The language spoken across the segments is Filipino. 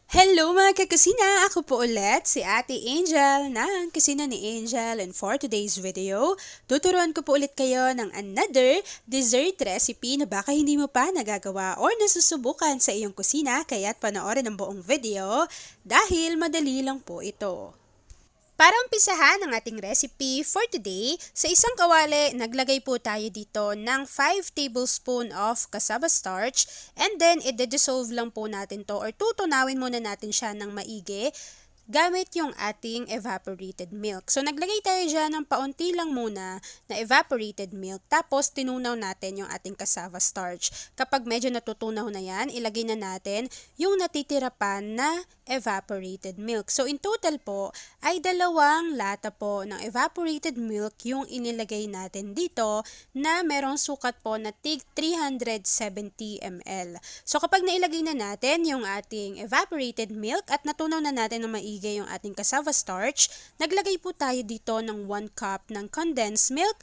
Hello mga kakusina! Ako po ulit si Ate Angel ng Kusina ni Angel, and for today's video, tuturuan ko po ulit kayo ng another dessert recipe na baka hindi mo pa nagagawa or nasusubukan sa iyong kusina, kaya't panoorin ang buong video dahil madali lang po ito. Para umpisahan ang ating recipe for today, sa isang kawali, naglagay po tayo dito ng 5 tablespoon of cassava starch, and then i-dissolve lang po natin to or tutunawin muna natin siya ng maigi gamit yung ating evaporated milk. So naglagay tayo dyan ng paunti lang muna na evaporated milk, tapos tinunaw natin yung ating cassava starch. Kapag medyo natutunaw na yan, ilagay na natin yung natitira pa na evaporated milk. So in total po ay 2 lata po ng evaporated milk yung inilagay natin dito na merong sukat po na tig 370 ml. So kapag nailagay na natin yung ating evaporated milk at natunaw na natin na maigi yung ating cassava starch, naglagay po tayo dito ng 1 cup ng condensed milk.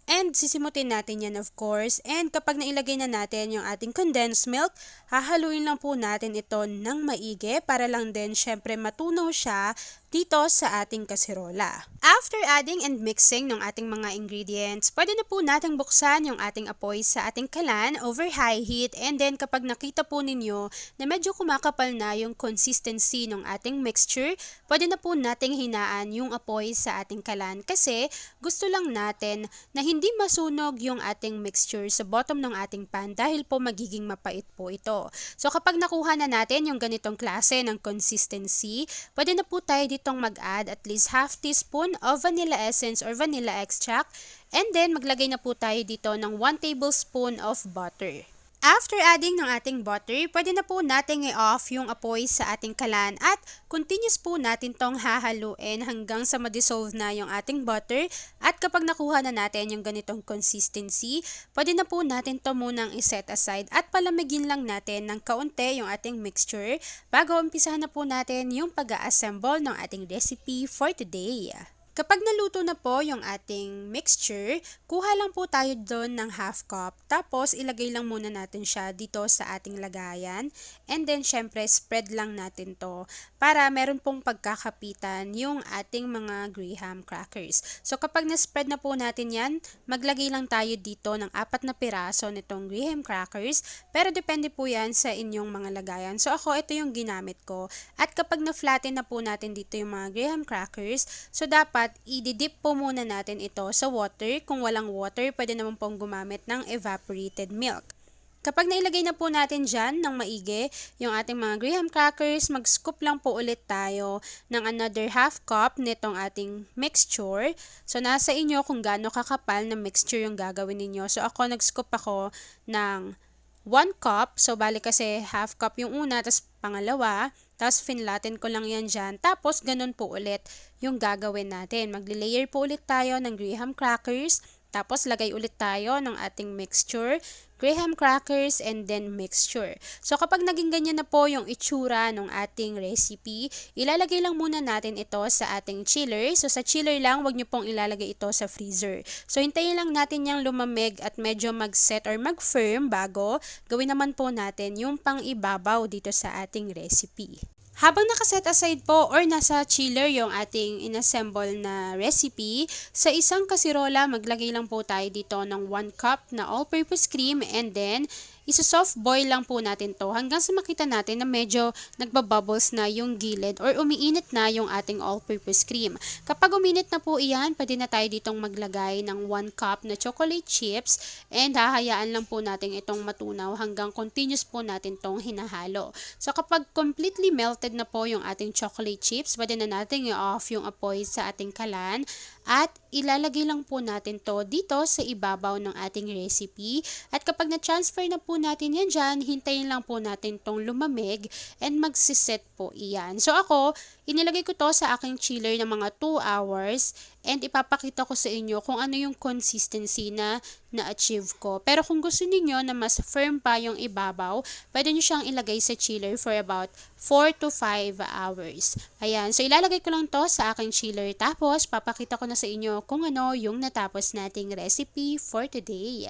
And sisimutin natin yan of course. And kapag nailagay na natin yung ating condensed milk, hahaluin lang po natin ito ng maigi para lang din syempre matunaw siya dito sa ating kasirola. After adding and mixing ng ating mga ingredients, pwede na po nating buksan yung ating apoy sa ating kalan over high heat, and then kapag nakita po ninyo na medyo kumakapal na yung consistency ng ating mixture, pwede na po nating hinaan yung apoy sa ating kalan kasi gusto lang natin na hindi masunog yung ating mixture sa bottom ng ating pan dahil po magiging mapait po ito. So kapag nakuha na natin yung ganitong klase ng consistency, pwede na po tayo ditong mag-add at least half teaspoon of vanilla essence or vanilla extract, and then maglagay na po tayo dito ng 1 tablespoon of butter. After adding ng ating butter, pwede na po natin i-off yung apoy sa ating kalan at continuous po natin tong hahaluin hanggang sa ma-dissolve na yung ating butter. At kapag nakuha na natin yung ganitong consistency, pwede na po natin to munang i-set aside at palamigin lang natin ng kaunti yung ating mixture bago umpisahan na po natin yung pag-a-assemble ng ating recipe for today. Kapag naluto na po yung ating mixture, kuha lang po tayo doon ng half cup. Tapos ilagay lang muna natin siya dito sa ating lagayan. And then syempre spread lang natin to para meron pong pagkakapitan yung ating mga graham crackers. So kapag na-spread na po natin yan, maglagay lang tayo dito ng 4 na piraso nitong graham crackers. Pero depende po yan sa inyong mga lagayan. So ako ito yung ginamit ko. At kapag na-flatten na po natin dito yung mga graham crackers, so dapat i-dip po muna natin ito sa water. Kung walang water, pwede naman pong gumamit ng evaporated milk. Kapag nailagay na po natin dyan ng maigi yung ating mga graham crackers, mag-scoop lang po ulit tayo ng another half cup nitong ating mixture. So nasa inyo kung gaano kakapal na mixture yung gagawin ninyo. So ako nag-scoop ako ng 1 cup. So bali kasi half cup yung una, tapos pangalawa. Tapos finlatin ko lang yan dyan. Tapos ganun po ulit yung gagawin natin. Magli-layer po ulit tayo ng graham crackers. Tapos lagay ulit tayo ng ating mixture, graham crackers, and then mixture. So kapag naging ganyan na po yung itsura ng ating recipe, ilalagay lang muna natin ito sa ating chiller. So sa chiller lang, wag nyo pong ilalagay ito sa freezer. So hintayin lang natin yung lumamig at medyo mag-set or mag-firm bago gawin naman po natin yung pang-ibabaw dito sa ating recipe. Habang nakaset aside po or nasa chiller yung ating inassemble na recipe, sa isang kasirola maglagay lang po tayo dito ng 1 cup na all-purpose cream, and then isa-soft boil lang po natin to hanggang sa makita natin na medyo nagbabubbles na yung gilid or umiinit na yung ating all-purpose cream. Kapag uminit na po iyan, pwede na tayo ditong maglagay ng 1 cup na chocolate chips, and hahayaan lang po natin itong matunaw hanggang continuous po natin tong hinahalo. So kapag completely melted na po yung ating chocolate chips, pwede na natin i-off yung apoy sa ating kalan at ilalagay lang po natin to dito sa ibabaw ng ating recipe. At kapag na-transfer na po natin yan dyan, hintayin lang po natin tong lumamig and magsiset po iyan. So ako, inilagay ko to sa aking chiller ng mga 2 hours, and ipapakita ko sa inyo kung ano yung consistency na na-achieve ko. Pero kung gusto niyo na mas firm pa yung ibabaw, pwede nyo siyang ilagay sa chiller for about 4 to 5 hours. Ayan, so ilalagay ko lang to sa aking chiller, tapos papakita ko na sa inyo kung ano yung natapos nating recipe for today.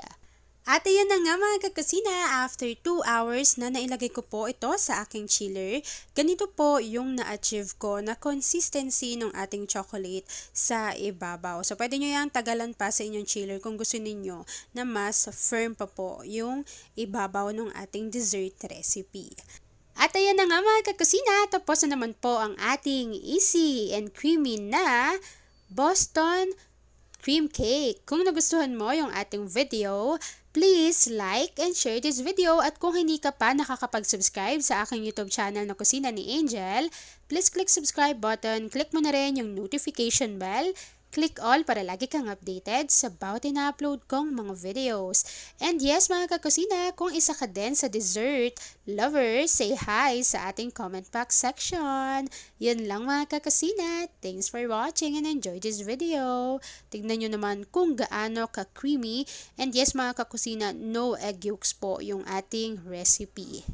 At ayan na nga mga kakusina, after 2 hours na nailagay ko po ito sa aking chiller, ganito po yung na-achieve ko na consistency ng ating chocolate sa ibabaw. So pwede nyo yung tagalan pa sa inyong chiller kung gusto ninyo na mas firm pa po yung ibabaw ng ating dessert recipe. At ayan na nga mga kakusina, tapos na naman po ang ating easy and creamy na Boston cream cake. Kung nagustuhan mo yung ating video, please like and share this video, at kung hindi ka pa nakakapag-subscribe sa aking YouTube channel na Kusina ni Angel, please click subscribe button, click mo na rin yung notification bell, click all para lagi kang updated sa bawat ina-upload kong mga videos. And yes mga kakusina, kung isa ka din sa dessert lovers, say hi sa ating comment box section. Yun lang mga kakusina. Thanks for watching and enjoy this video. Tignan nyo naman kung gaano ka-creamy. And yes mga kakusina, no egg yolks po yung ating recipe.